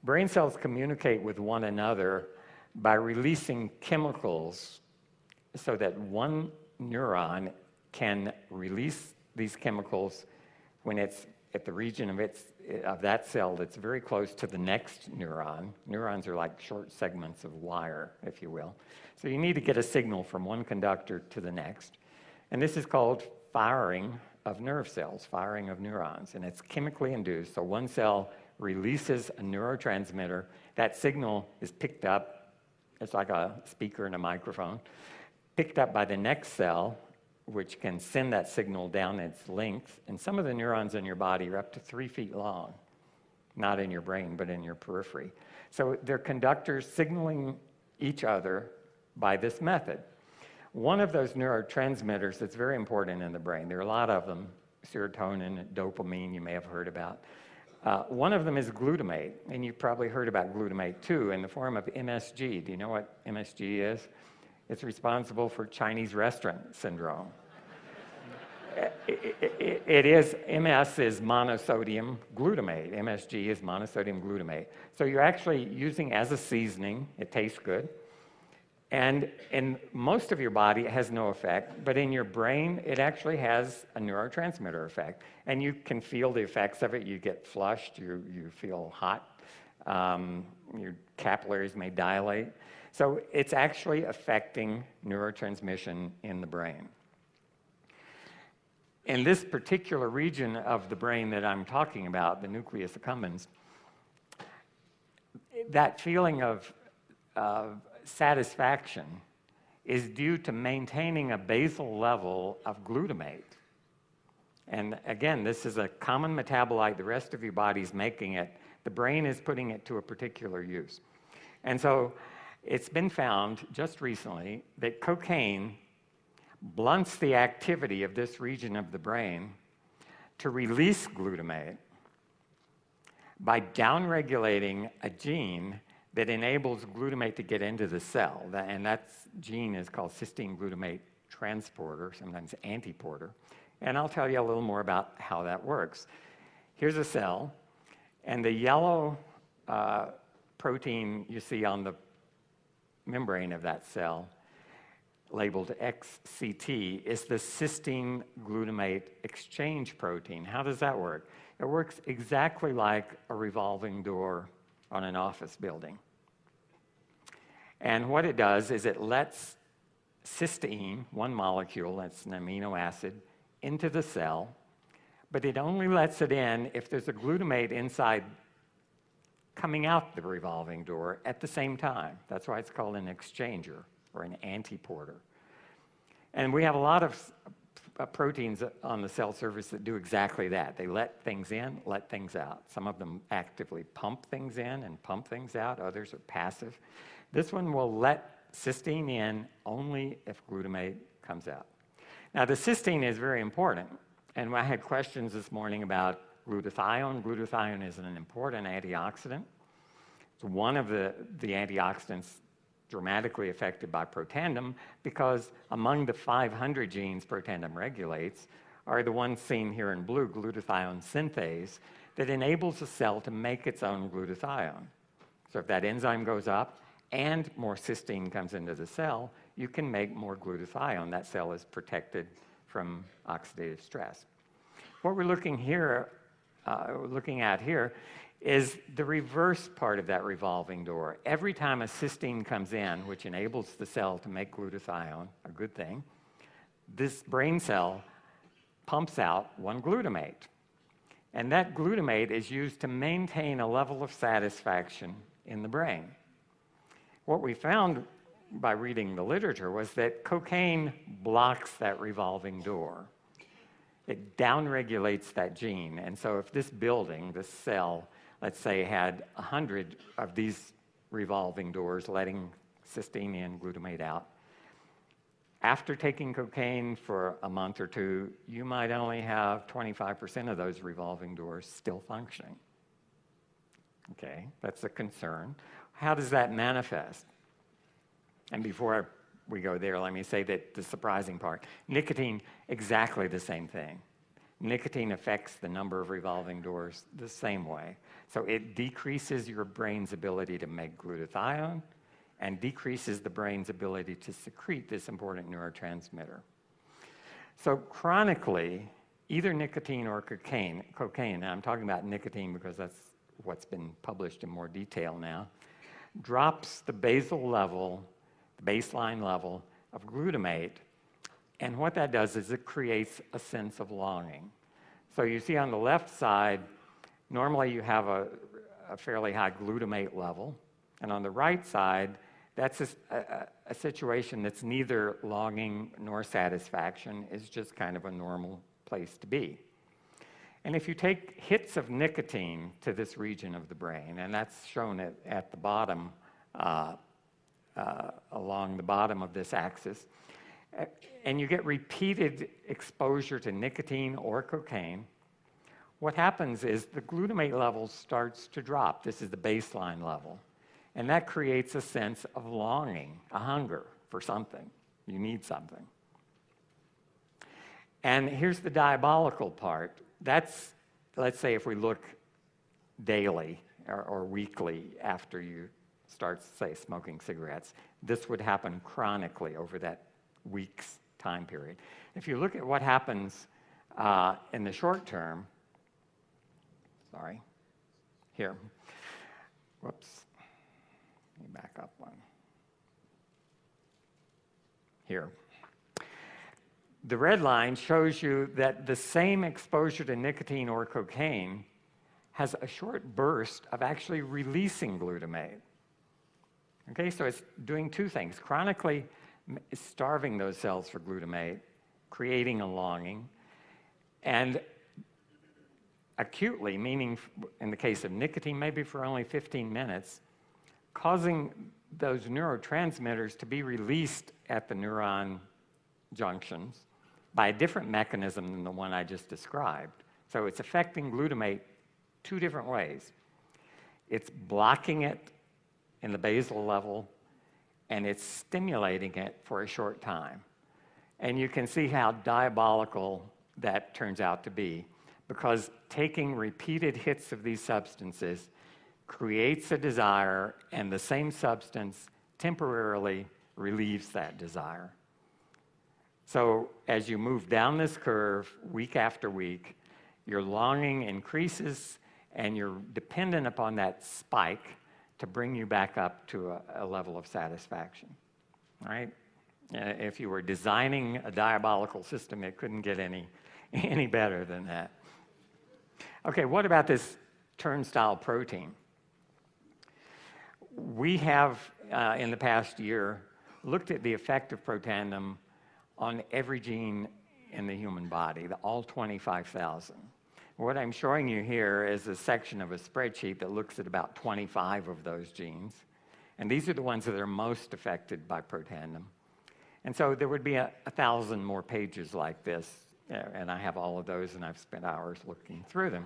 Brain cells communicate with one another by releasing chemicals so that one neuron can release these chemicals when it's at the region of that cell that's very close to the next neuron. Neurons are like short segments of wire, if you will. So you need to get a signal from one conductor to the next. And this is called firing of nerve cells, firing of neurons. And it's chemically induced. So one cell releases a neurotransmitter. That signal is picked up. It's like a speaker and a microphone. Picked up by the next cell, which can send that signal down its length. And some of the neurons in your body are up to 3 feet long, not in your brain, but in your periphery. So they're conductors signaling each other by this method. One of those neurotransmitters that's very important in the brain, there are a lot of them, serotonin, dopamine, you may have heard about. One of them is glutamate, and you've probably heard about glutamate too, in the form of MSG. Do you know what MSG is? It's responsible for Chinese restaurant syndrome. It is, MS is monosodium glutamate. MSG is monosodium glutamate. So you're actually using as a seasoning. It tastes good. And in most of your body, it has no effect. But in your brain, it actually has a neurotransmitter effect. And you can feel the effects of it. You get flushed. You feel hot. Your capillaries may dilate. So it's actually affecting neurotransmission in the brain. In this particular region of the brain that I'm talking about, the nucleus accumbens, that feeling of satisfaction is due to maintaining a basal level of glutamate. And again, this is a common metabolite. The rest of your body's making it. The brain is putting it to a particular use. And so it's been found just recently that cocaine blunts the activity of this region of the brain to release glutamate by downregulating a gene that enables glutamate to get into the cell. And that gene is called cysteine glutamate transporter, sometimes antiporter. And I'll tell you a little more about how that works. Here's a cell, and the yellow protein you see on the membrane of that cell, labeled XCT, is the cysteine glutamate exchange protein. How does that work? It works exactly like a revolving door on an office building. And what it does is it lets cysteine, one molecule, that's an amino acid, into the cell, but it only lets it in if there's a glutamate inside coming out the revolving door at the same time. That's why it's called an exchanger or an antiporter. And we have a lot of proteins on the cell surface that do exactly that. They let things in, let things out. Some of them actively pump things in and pump things out. Others are passive. This one will let cysteine in only if glutamate comes out. Now, the cysteine is very important. And I had questions this morning about glutathione. Glutathione is an important antioxidant. It's one of the antioxidants dramatically affected by Protandim because among the 500 genes Protandim regulates are the ones seen here in blue, glutathione synthase, that enables a cell to make its own glutathione. So if that enzyme goes up and more cysteine comes into the cell, you can make more glutathione. That cell is protected from oxidative stress. What we're looking at here is the reverse part of that revolving door. Every time a cysteine comes in, which enables the cell to make glutathione, a good thing, this brain cell pumps out one glutamate. And that glutamate is used to maintain a level of satisfaction in the brain. What we found by reading the literature was that cocaine blocks that revolving door. It downregulates that gene. And so if this building, this cell, let's say had 100 of these revolving doors letting cysteine in, glutamate out, after taking cocaine for a month or two, you might only have 25% of those revolving doors still functioning. Okay, that's a concern. How does that manifest? And before we go there, let me say that the surprising part, nicotine, exactly the same thing. nicotine affects the number of revolving doors the same way. So it decreases your brain's ability to make glutathione and decreases the brain's ability to secrete this important neurotransmitter. So chronically, either nicotine or cocaine, and I'm talking about nicotine because that's what's been published in more detail now, drops the basal level, the baseline level of glutamate. And what that does is it creates a sense of longing. So you see on the left side, normally you have a fairly high glutamate level. And on the right side, that's a situation that's neither longing nor satisfaction. It's just kind of a normal place to be. And if you take hits of nicotine to this region of the brain, and that's shown at the bottom, along the bottom of this axis, and you get repeated exposure to nicotine or cocaine, what happens is the glutamate level starts to drop. This is the baseline level. And that creates a sense of longing, a hunger for something. You need something. And here's the diabolical part. That's, let's say if we look daily or weekly after you start, say, smoking cigarettes, this would happen chronically over that week's time period. If you look at what happens in the short term, here, whoops, let me back up one. Here. The red line shows you that the same exposure to nicotine or cocaine has a short burst of actually releasing glutamate. Okay, so it's doing two things. Chronically starving those cells for glutamate, creating a longing, and acutely, meaning in the case of nicotine, maybe for only 15 minutes, causing those neurotransmitters to be released at the neuron junctions by a different mechanism than the one I just described. So it's affecting glutamate two different ways. It's blocking it in the basal level, and it's stimulating it for a short time. And you can see how diabolical that turns out to be, because taking repeated hits of these substances creates a desire, and the same substance temporarily relieves that desire. So as you move down this curve week after week, your longing increases, and you're dependent upon that spike to bring you back up to a level of satisfaction, right? If you were designing a diabolical system, it couldn't get any better than that. Okay, what about this turnstile protein? We have, in the past year, looked at the effect of Protandim on every gene in the human body, all 25,000. What I'm showing you here is a section of a spreadsheet that looks at about 25 of those genes. And these are the ones that are most affected by Protandim. And so there would be 1,000 more pages like this, and I have all of those, and I've spent hours looking through them.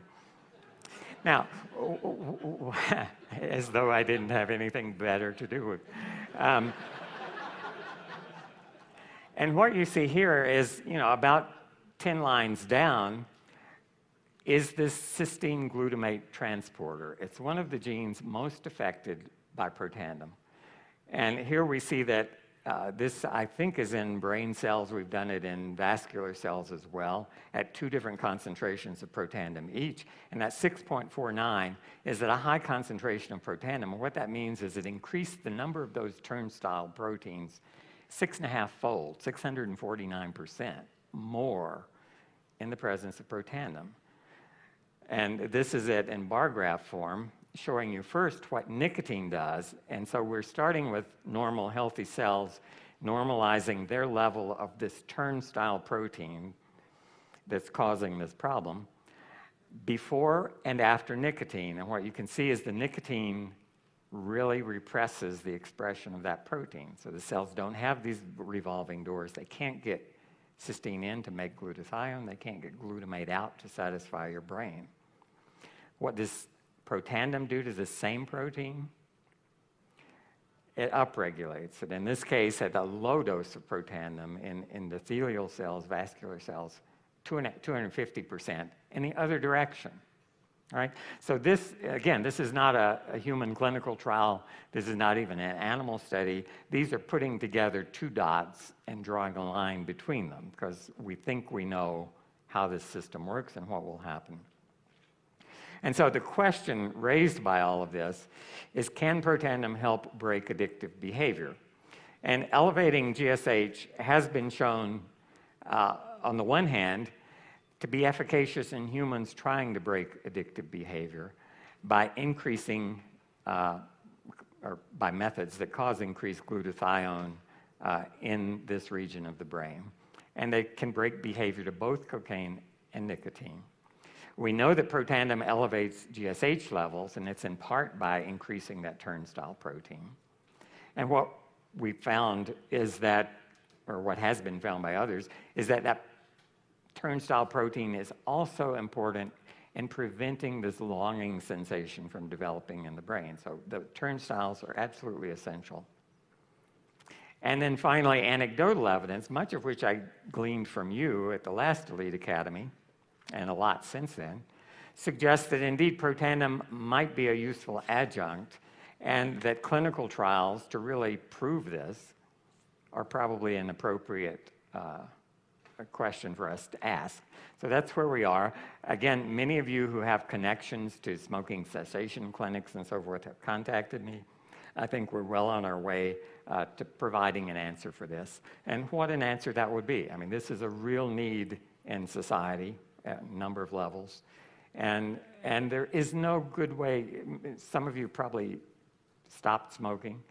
Now, as though I didn't have anything better to do with. And what you see here is, about 10 lines down is this cysteine glutamate transporter. It's one of the genes most affected by Protandim. And here we see that this, I think, is in brain cells. We've done it in vascular cells as well, at 2 different concentrations of Protandim each. And that 6.49 is at a high concentration of Protandim. And what that means is it increased the number of those turnstile proteins 6.5-fold, 649% more in the presence of Protandim. And this is it in bar graph form, showing you first what nicotine does. And so we're starting with normal, healthy cells, normalizing their level of this turnstile protein that's causing this problem before and after nicotine. And what you can see is the nicotine really represses the expression of that protein. So the cells don't have these revolving doors. They can't get cysteine in to make glutathione. They can't get glutamate out to satisfy your brain. What does Protandim do to the same protein? It upregulates it. In this case, at a low dose of Protandim in endothelial cells, vascular cells, 250% in the other direction. All right? So this, again, this is not a human clinical trial. This is not even an animal study. These are putting together two dots and drawing a line between them because we think we know how this system works and what will happen. And so the question raised by all of this is, can Protandim help break addictive behavior? And elevating GSH has been shown, on the one hand, to be efficacious in humans trying to break addictive behavior by increasing, or by methods that cause increased glutathione in this region of the brain. And they can break behavior to both cocaine and nicotine. We know that Protandim elevates GSH levels, and it's in part by increasing that turnstile protein. And what we found is that, or what has been found by others, is that that turnstile protein is also important in preventing this longing sensation from developing in the brain. So the turnstiles are absolutely essential. And then finally, anecdotal evidence, much of which I gleaned from you at the last Elite Academy, and a lot since then, suggests that indeed Protandim might be a useful adjunct, and that clinical trials to really prove this are probably an appropriate question for us to ask. So that's where we are. Again, many of you who have connections to smoking cessation clinics and so forth have contacted me. I think we're well on our way to providing an answer for this. And what an answer that would be. I mean, this is a real need in society at a number of levels. And there is no good way. Some of you probably stopped smoking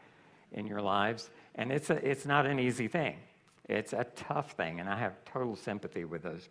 in your lives, and it's not an easy thing. It's a tough thing, and I have total sympathy with those